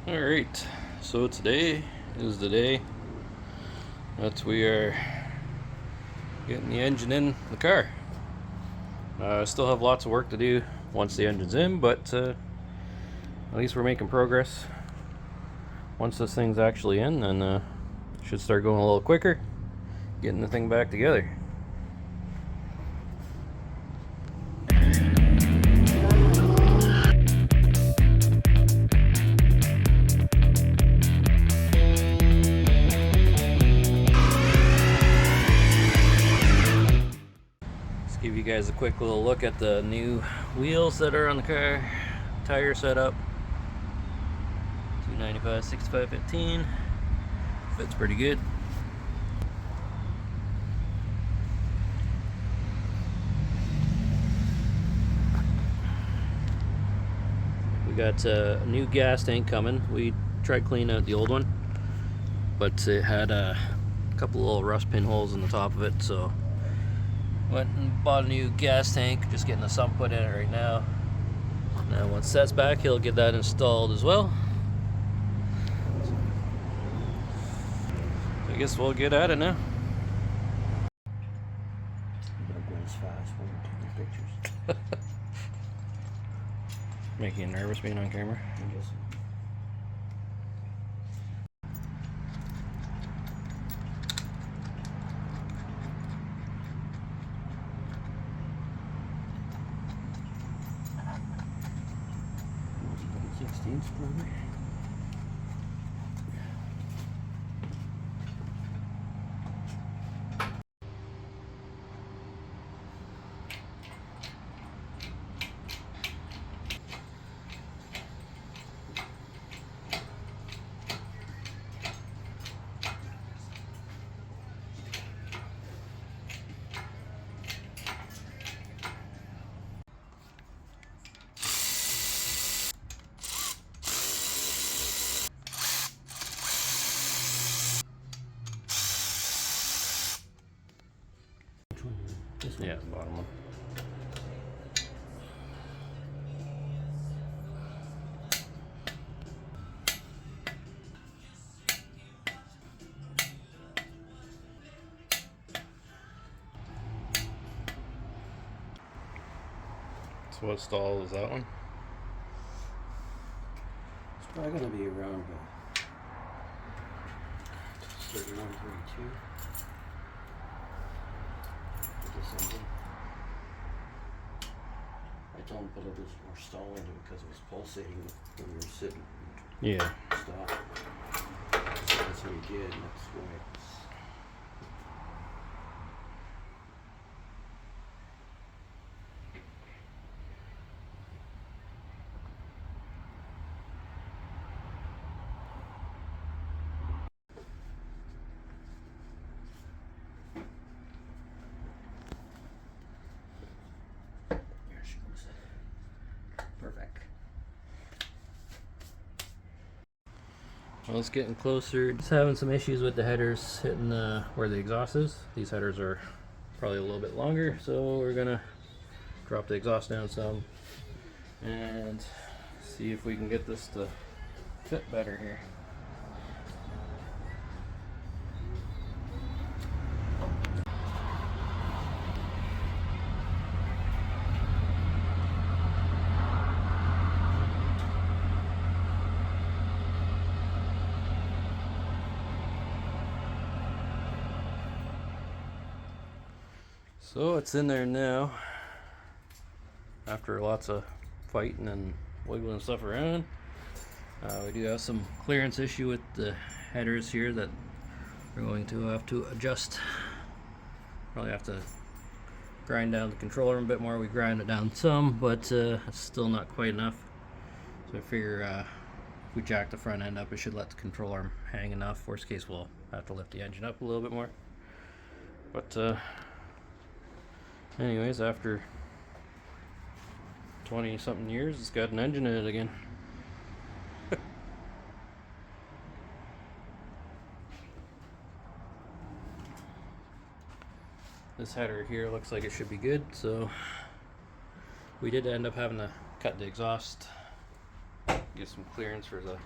Alright, so today is the day that we are getting the engine in the car. I still have lots of work to do once the engine's in, but at least we're making progress. Once this thing's actually in, then it should start going a little quicker, getting the thing back together. Give you guys a quick little look at the new wheels that are on the car. Tire setup, 295 65 15, fits pretty good. We got a new gas tank coming. We tried cleaning out the old one, but it had a couple little rust pinholes in the top of it, so went and bought a new gas tank, just getting the sump put in it right now. Now once that's back, he'll get that installed as well. So I guess we'll get at it now. Don't go as fast when we're taking pictures. Making you nervous being on camera? I guess. Probably. Yeah, the bottom one. So what stall is that one? It's probably going to be around 31, 32. I told him to put a little more stall into it because it was pulsating when we were sitting. Yeah. Stop. So that's what he did, and that's why it's. There she goes. Perfect. Well, it's getting closer. Just having some issues with the headers hitting where the exhaust is. These headers are probably a little bit longer, so we're gonna drop the exhaust down some and see if we can get this to fit better here. So it's in there now after lots of fighting and wiggling stuff around. We do have some clearance issue with the headers here that we're going to have to adjust. Probably have to grind down the controller a bit more. We grind it down some, but it's still not quite enough. So I figure if we jack the front end up, it should let the controller hang enough. Worst case, we'll have to lift the engine up a little bit more. But anyways, after 20 something years, it's got an engine in it again. This header here looks like it should be good, so we did end up having to cut the exhaust, get some clearance for the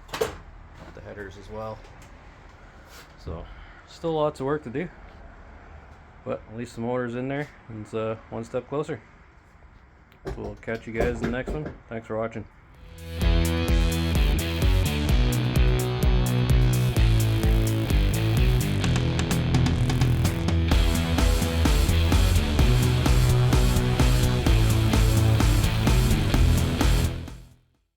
the headers as well. So still lots of work to do, but at least the motor's in there and it's one step closer. So we'll catch you guys in the next one. Thanks for watching.